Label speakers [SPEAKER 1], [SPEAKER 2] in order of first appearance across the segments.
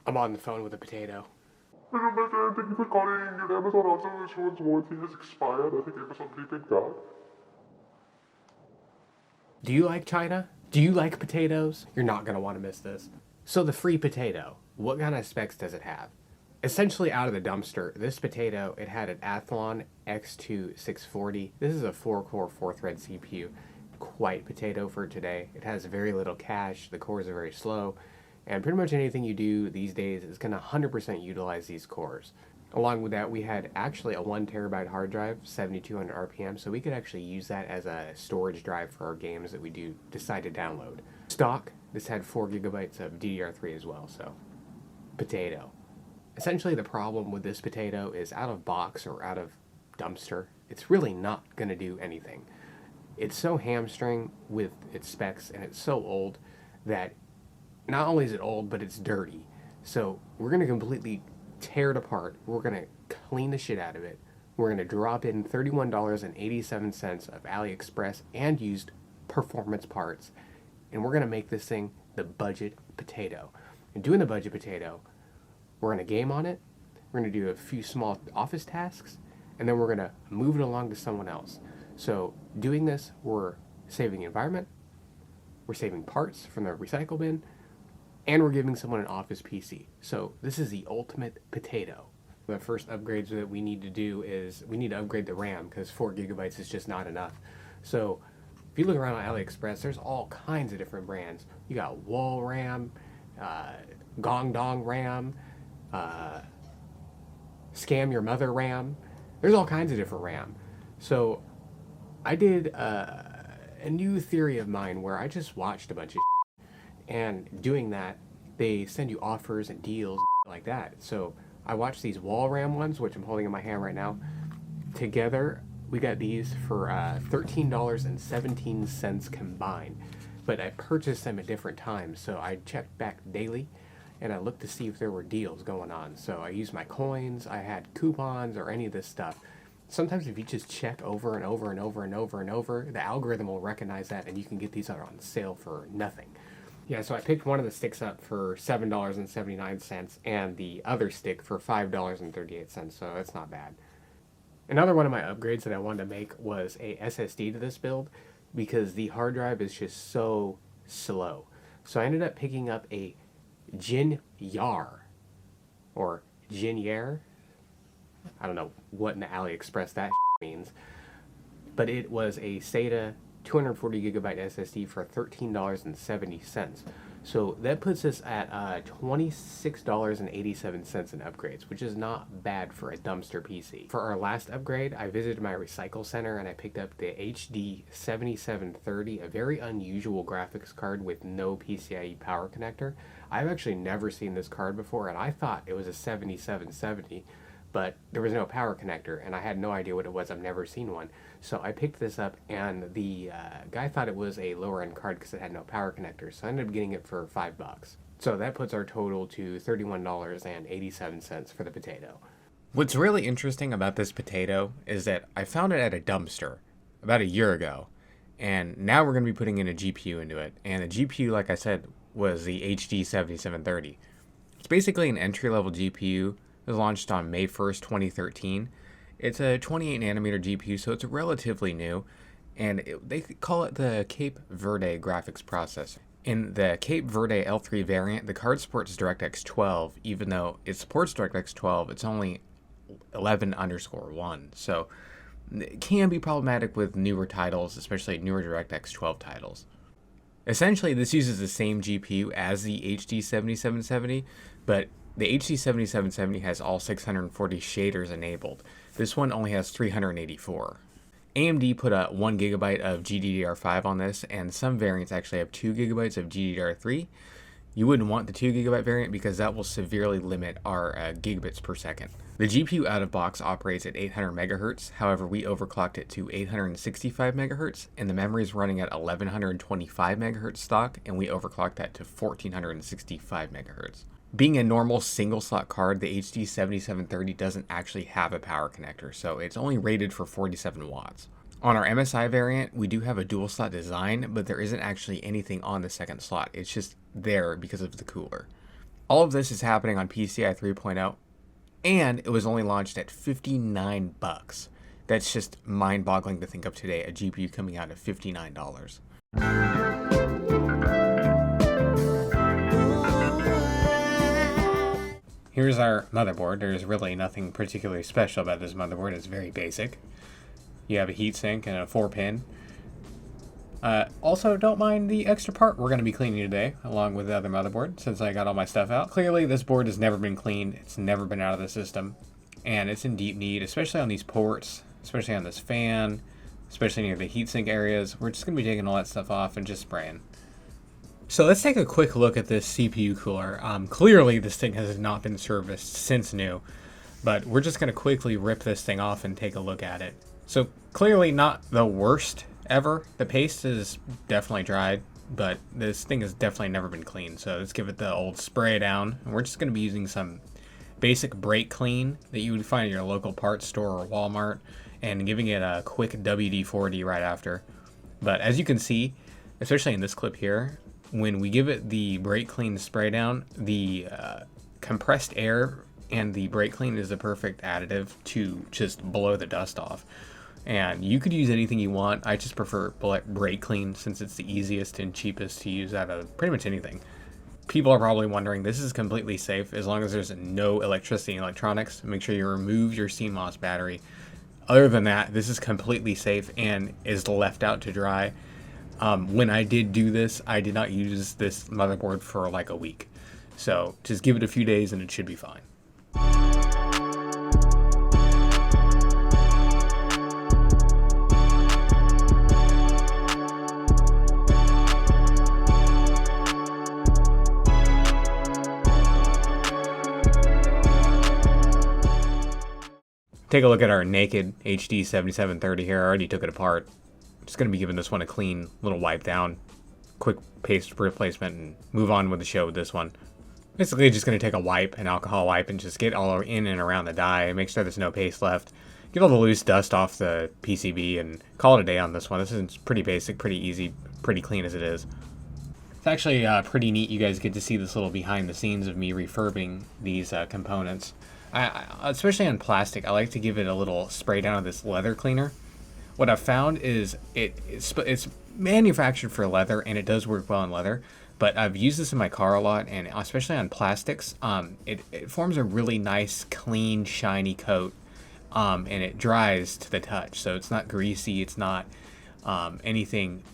[SPEAKER 1] I'm on the phone with a potato.
[SPEAKER 2] Hello, my friend. Thank you for calling. Your Amazon also insurance warranty has expired. I think Amazon prepaid card.
[SPEAKER 1] Do you like China? Do you like potatoes? You're not going to want to miss this. So the free potato, what kind of specs does it have? Essentially out of the dumpster, this potato, it had an Athlon X2 640. This is a 4-core, 4-thread CPU. Quite potato for today. It has very little cache, the cores are very slow, and pretty much anything you do these days is going to 100% utilize these cores. Along with that, we had actually a 1 terabyte hard drive, 7200 RPM, so we could actually use that as a storage drive for our games that we do decide to download. Stock, this had 4 gigabytes of DDR3 as well, so potato. Essentially, the problem with this potato is out of box or out of dumpster, it's really not going to do anything. It's so hamstring with its specs, and it's so old that not only is it old, but it's dirty. So we're going to completely tear it apart. We're going to clean the shit out of it. We're going to drop in $31.87 of AliExpress and used performance parts, and we're going to make this thing the budget potato. And doing the budget potato, we're going to game on it, we're going to do a few small office tasks, and then we're going to move it along to someone else. So doing this, we're saving the environment, we're saving parts from the recycle bin, and we're giving someone an office PC. So this is the ultimate potato. The first upgrades that we need to do is we need to upgrade the RAM because 4 gigabytes is just not enough. So if you look around on AliExpress, there's all kinds of different brands. You got Wall RAM, Gong Dong RAM, Scam Your Mother RAM. There's all kinds of different RAM. So I did a new theory of mine where I just watched a bunch of and doing that, they send you offers and deals like that. So I watched these wall RAM ones, which I'm holding in my hand right now. Together, we got these for $13.17 combined. But I purchased them at different times, so I checked back daily and I looked to see if there were deals going on. So I used my coins, I had coupons, or any of this stuff. Sometimes if you just check over and over and over and over and over, the algorithm will recognize that and you can get these on sale for nothing. Yeah, so I picked one of the sticks up for $7.79 and the other stick for $5.38, so that's not bad. Another one of my upgrades that I wanted to make was a SSD to this build because the hard drive is just so slow. So I ended up picking up a Jin Yar, or Jin Yar. I don't know what in the AliExpress that means, but it was a SATA 240 gigabyte SSD for $13.70. So that puts us at $26.87 in upgrades, which is not bad for a dumpster PC. For our last upgrade, I visited my recycle center and I picked up the HD 7730, a very unusual graphics card with no PCIe power connector. I've actually never seen this card before, and I thought it was a 7770, but there was no power connector, and I had no idea what it was. I've never seen one. So I picked this up, and the guy thought it was a lower-end card because it had no power connector, so I ended up getting it for $5. So that puts our total to $31.87 for the potato.
[SPEAKER 3] What's really interesting about this potato is that I found it at a dumpster about a year ago, and now we're going to be putting in a GPU into it. And the GPU, like I said, was the HD 7730. It's basically an entry-level GPU. It was launched on May 1st, 2013. It's a 28 nanometer GPU, so it's relatively new, and they call it the Cape Verde graphics processor. In the Cape Verde L3 variant, the card supports DirectX 12, even though it supports DirectX 12, it's only 11_1, so it can be problematic with newer titles, especially newer DirectX 12 titles. Essentially, this uses the same GPU as the HD 7770, but the HD 7770 has all 640 shaders enabled. This one only has 384. AMD put a 1 gigabyte of GDDR5 on this, and some variants actually have 2 gigabytes of GDDR3. You wouldn't want the 2 gigabyte variant because that will severely limit our gigabits per second. The GPU out of box operates at 800 megahertz, however we overclocked it to 865 megahertz, and the memory is running at 1125 megahertz stock, and we overclocked that to 1465 megahertz. Being a normal single slot card, the HD 7730 doesn't actually have a power connector, so it's only rated for 47 watts. On our MSI variant, we do have a dual slot design, but there isn't actually anything on the second slot. It's just there because of the cooler. All of this is happening on PCI 3.0, and it was only launched at $59. That's just mind-boggling to think of today, a GPU coming out at $59. Here's our motherboard. There's really nothing particularly special about this motherboard. It's very basic. You have a heatsink and a 4-pin. Also, don't mind the extra part we're going to be cleaning today, along with the other motherboard, since I got all my stuff out. Clearly, this board has never been cleaned. It's never been out of the system. And it's in deep need, especially on these ports, especially on this fan, especially near the heatsink areas. We're just going to be taking all that stuff off and just spraying. So let's take a quick look at this CPU cooler. Clearly, this thing has not been serviced since new, but we're just going to quickly rip this thing off and take a look at it. So clearly not the worst ever. The paste is definitely dried, but this thing has definitely never been cleaned. So let's give it the old spray down. And we're just going to be using some basic brake clean that you would find at your local parts store or Walmart, and giving it a quick WD-40 right after. But as you can see, especially in this clip here, when we give it the brake clean spray down, the compressed air and the brake clean is the perfect additive to just blow the dust off. And you could use anything you want. I just prefer brake clean since it's the easiest and cheapest to use out of pretty much anything. People are probably wondering, this is completely safe as long as there's no electricity and electronics. Make sure you remove your CMOS battery. Other than that, this is completely safe and is left out to dry. When I did do this, I did not use this motherboard for like a week. So just give it a few days and it should be fine. Take a look at our naked HD 7730 here. I already took it apart. Just going to be giving this one a clean little wipe down, quick paste replacement, and move on with the show with this one. Basically just going to take a wipe, an alcohol wipe, and just get all in and around the die, make sure there's no paste left, get all the loose dust off the PCB, and call it a day on this one. This is pretty basic, pretty easy, pretty clean as it is. It's actually pretty neat. You guys get to see this little behind the scenes of me refurbing these components. Especially on plastic, I like to give it a little spray down of this leather cleaner. What I've found is it's manufactured for leather, and it does work well on leather, but I've used this in my car a lot, and especially on plastics, it forms a really nice, clean, shiny coat, and it dries to the touch, so it's not greasy, it's not anything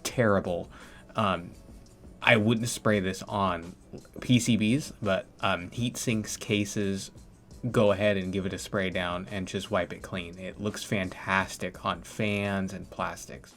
[SPEAKER 3] terrible. I wouldn't spray this on PCBs, but heat sinks, cases, go ahead and give it a spray down and just wipe it clean. It looks fantastic on fans and plastics.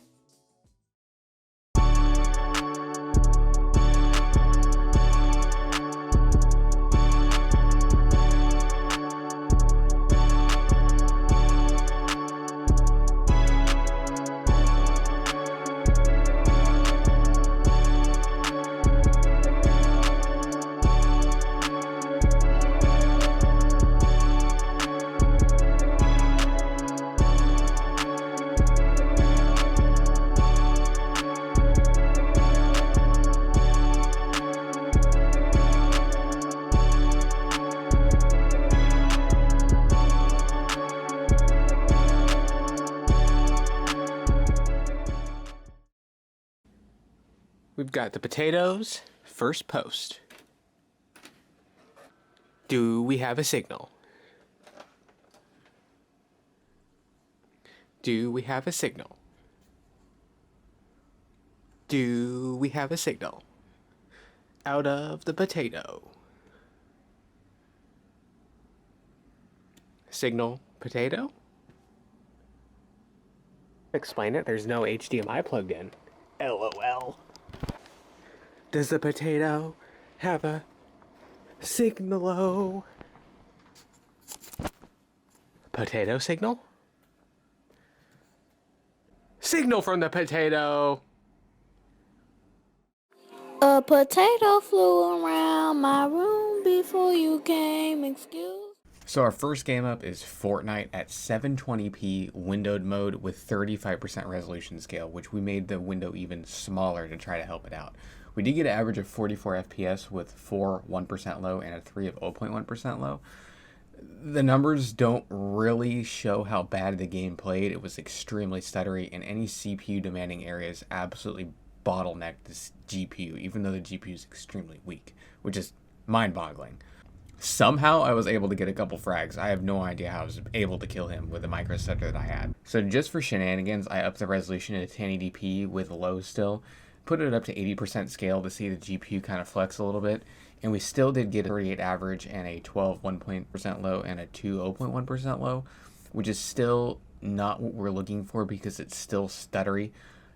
[SPEAKER 3] We've got the potatoes, first post. Do we have a signal? Do we have a signal? Do we have a signal? Out of the potato. Signal potato? Explain it, there's no HDMI plugged in. LOL. Does the potato have a signal? Potato signal? Signal from the potato!
[SPEAKER 4] A potato flew around my room before you came, excuse.
[SPEAKER 3] So our first game up is Fortnite at 720p windowed mode with 35% resolution scale, which we made the window even smaller to try to help it out. We did get an average of 44 FPS with 4 1% low and a 3 of 0.1% low. The numbers don't really show how bad the game played. It was extremely stuttery, and any CPU demanding areas absolutely bottlenecked this GPU, even though the GPU is extremely weak, which is mind-boggling. Somehow I was able to get a couple frags. I have no idea how I was able to kill him with the micro stutter that I had. So just for shenanigans, I upped the resolution to 1080p with low still, put it up to 80% scale to see the GPU kind of flex a little bit, and we still did get a 38 average and a 12 1% low and a 2 0.1% low, which is still not what we're looking for because it's still stuttery.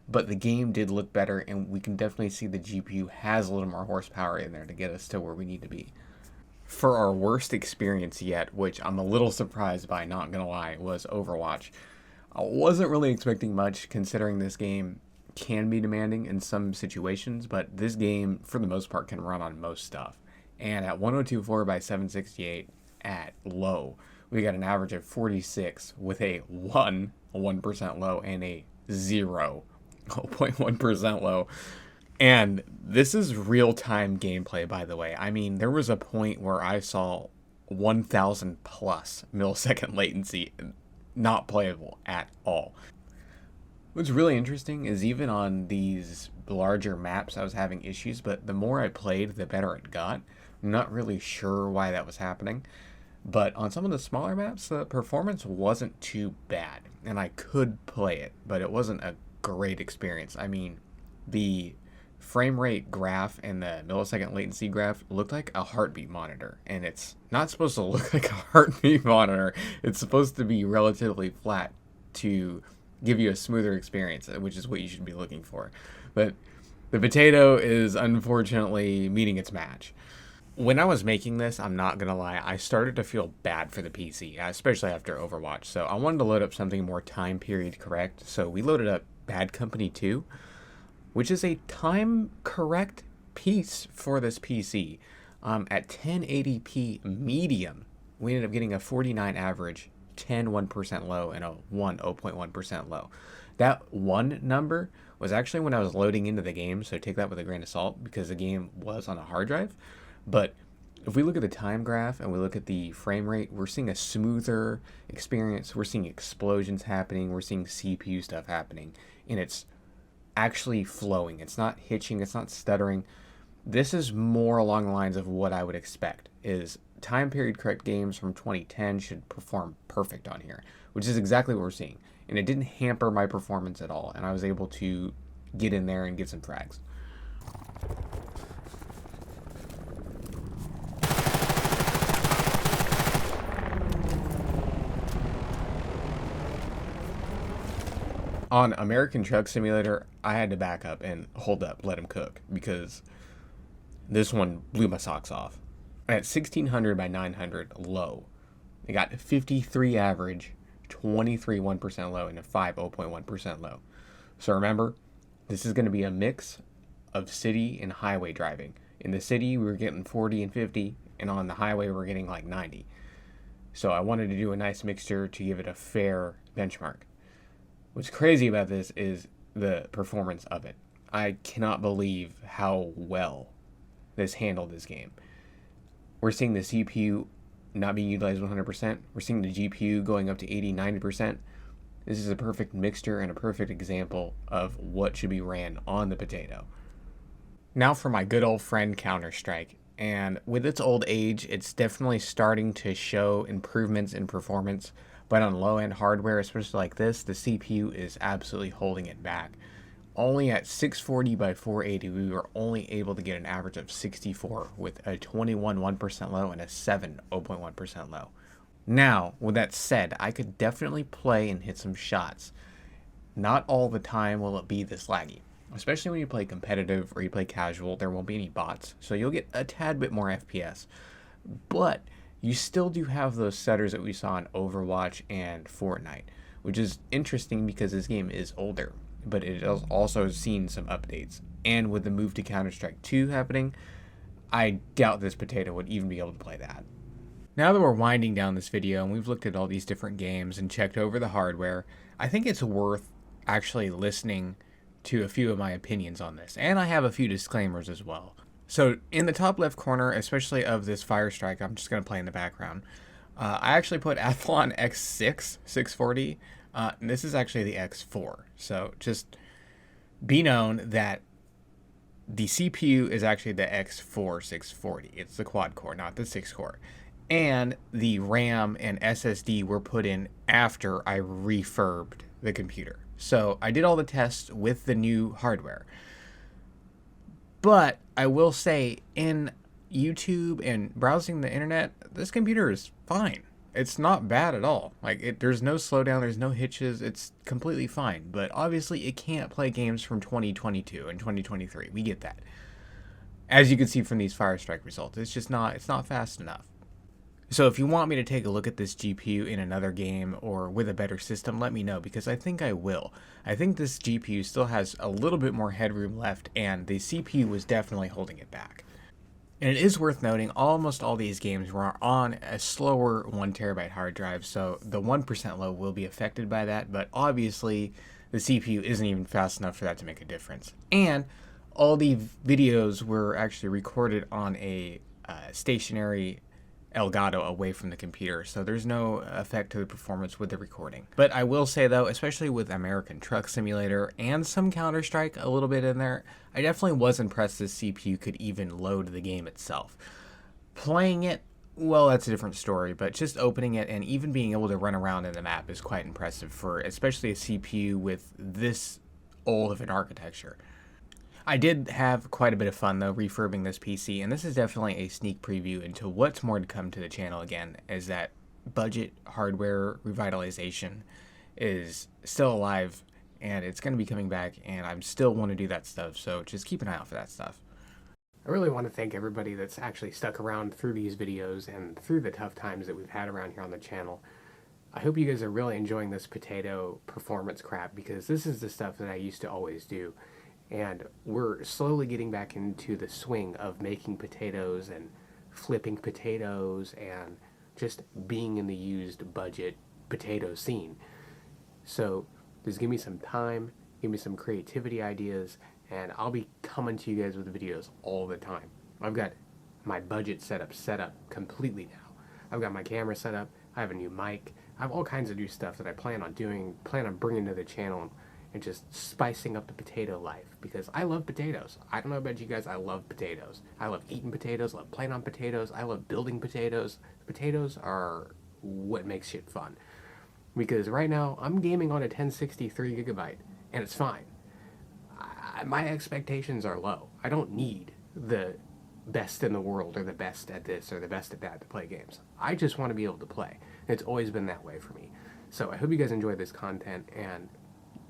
[SPEAKER 3] But the game did look better, and we can definitely see the GPU has a little more horsepower in there to get us to where we need to be. For our worst experience yet, which I'm a little surprised by, not gonna lie, was Overwatch. I wasn't really expecting much considering this game can be demanding in some situations, but this game, for the most part, can run on most stuff. And at 1024 by 768 at low, we got an average of 46 with a 1% low and a 0.1% low. And this is real-time gameplay, by the way. I mean, there was a point where I saw 1,000 plus millisecond latency, not playable at all. What's really interesting is even on these larger maps I was having issues, but the more I played, the better it got. I'm not really sure why that was happening, but on some of the smaller maps, the performance wasn't too bad, and I could play it, but it wasn't a great experience. I mean, the frame rate graph and the millisecond latency graph looked like a heartbeat monitor, and it's not supposed to look like a heartbeat monitor. It's supposed to be relatively flat to give you a smoother experience, which is what you should be looking for. But the potato is unfortunately meeting its match. When I was making this, I'm not gonna lie, I started to feel bad for the PC, especially after Overwatch. So I wanted to load up something more time period correct. So we loaded up Bad Company 2, which is a time correct piece for this PC. At 1080p medium, we ended up getting a 49 average, 10 1% low, and a 1 0.1% low. That one number was actually when I was loading into the game, so take that with a grain of salt because the game was on a hard drive. But if we look at the time graph and we look at the frame rate, we're seeing a smoother experience. We're seeing explosions happening. We're seeing CPU stuff happening, and it's actually flowing. It's not hitching. It's not stuttering. This is more along the lines of what I would expect is time period correct games from 2010 should perform perfect on here, which is exactly what we're seeing. And it didn't hamper my performance at all, and I was able to get in there and get some frags. On American Truck Simulator, I had to back up and hold up, let him cook, because this one blew my socks off. At 1600 by 900 low, it got 53 average, 23 1% low, and a 5 0.1% low. So remember, this is going to be a mix of city and highway driving. In the city, we were getting 40 and 50, and on the highway, we're getting like 90. So I wanted to do a nice mixture to give it a fair benchmark. What's crazy about this is the performance of it. I cannot believe how well this handled this game. We're seeing the CPU not being utilized 100%. We're seeing the GPU going up to 80, 90%. This is a perfect mixture and a perfect example of what should be ran on the potato. Now for my good old friend Counter-Strike. And with its old age, it's definitely starting to show improvements in performance. But on low-end hardware, especially like this, the CPU is absolutely holding it back. Only at 640 by 480, we were only able to get an average of 64 with a 21 1% low and a 7 0.1% low. Now, with that said, I could definitely play and hit some shots. Not all the time will it be this laggy. Especially when you play competitive or you play casual, there won't be any bots, so you'll get a tad bit more FPS. But you still do have those setters that we saw in Overwatch and Fortnite, which is interesting because this game is older, but it has also seen some updates. And with the move to Counter-Strike 2 happening, I doubt this potato would even be able to play that. Now that we're winding down this video and we've looked at all these different games and checked over the hardware, I think it's worth actually listening to a few of my opinions on this, and I have a few disclaimers as well. So in the top left corner, especially of this Fire Strike, I'm just going to play in the background. I actually put Athlon X6 640. And this is actually the X4. So just be known that the CPU is actually the X4 640. It's the quad core, not the 6 core. And the RAM and SSD were put in after I refurbed the computer. So I did all the tests with the new hardware. But I will say, in YouTube and browsing the internet, this computer is fine. It's not bad at all. Like, there's no slowdown, there's no hitches, it's completely fine. But obviously it can't play games from 2022 and 2023. We get that. As you can see from these Fire Strike results, it's not fast enough. So if you want me to take a look at this GPU in another game or with a better system, let me know, because I think I will. I think this GPU still has a little bit more headroom left, and the CPU was definitely holding it back. And it is worth noting, almost all these games were on a slower 1TB hard drive, so the 1% low will be affected by that, but obviously the CPU isn't even fast enough for that to make a difference. And all the videos were actually recorded on a stationary Elgato away from the computer, so there's no effect to the performance with the recording. But I will say though, especially with American Truck Simulator and some Counter-Strike a little bit in there, I definitely was impressed this CPU could even load the game itself. Playing it, well, that's a different story, but just opening it and even being able to run around in the map is quite impressive for especially a CPU with this old of an architecture. I did have quite a bit of fun though refurbing this PC, and this is definitely a sneak preview into what's more to come to the channel again, is that budget hardware revitalization is still alive, and it's going to be coming back, and I still want to do that stuff, so just keep an eye out for that stuff.
[SPEAKER 1] I really want to thank everybody that's actually stuck around through these videos and through the tough times that we've had around here on the channel. I hope you guys are really enjoying this potato performance crap, because this is the stuff that I used to always do. And we're slowly getting back into the swing of making potatoes and flipping potatoes and just being in the used budget potato scene. So just give me some time, give me some creativity ideas, and I'll be coming to you guys with videos all the time. I've got my budget set up completely now. I've got my camera set up, I have a new mic, I have all kinds of new stuff that I plan on bringing to the channel and just spicing up the potato life, because I love potatoes. I don't know about you guys, I love potatoes. I love eating potatoes, I love playing on potatoes, I love building potatoes. Potatoes are what makes shit fun. Because right now, I'm gaming on a 1063 gigabyte, and it's fine. My expectations are low. I don't need the best in the world, or the best at this, or the best at that to play games. I just want to be able to play. It's always been that way for me. So I hope you guys enjoy this content, and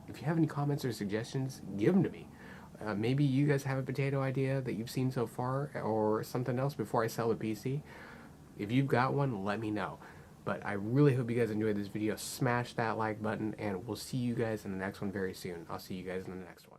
[SPEAKER 1] if you have any comments or suggestions, give them to me. Maybe you guys have a potato idea that you've seen so far, or something else before I sell the PC. If you've got one, let me know. But I really hope you guys enjoyed this video. Smash that like button, and we'll see you guys in the next one very soon. I'll see you guys in the next one.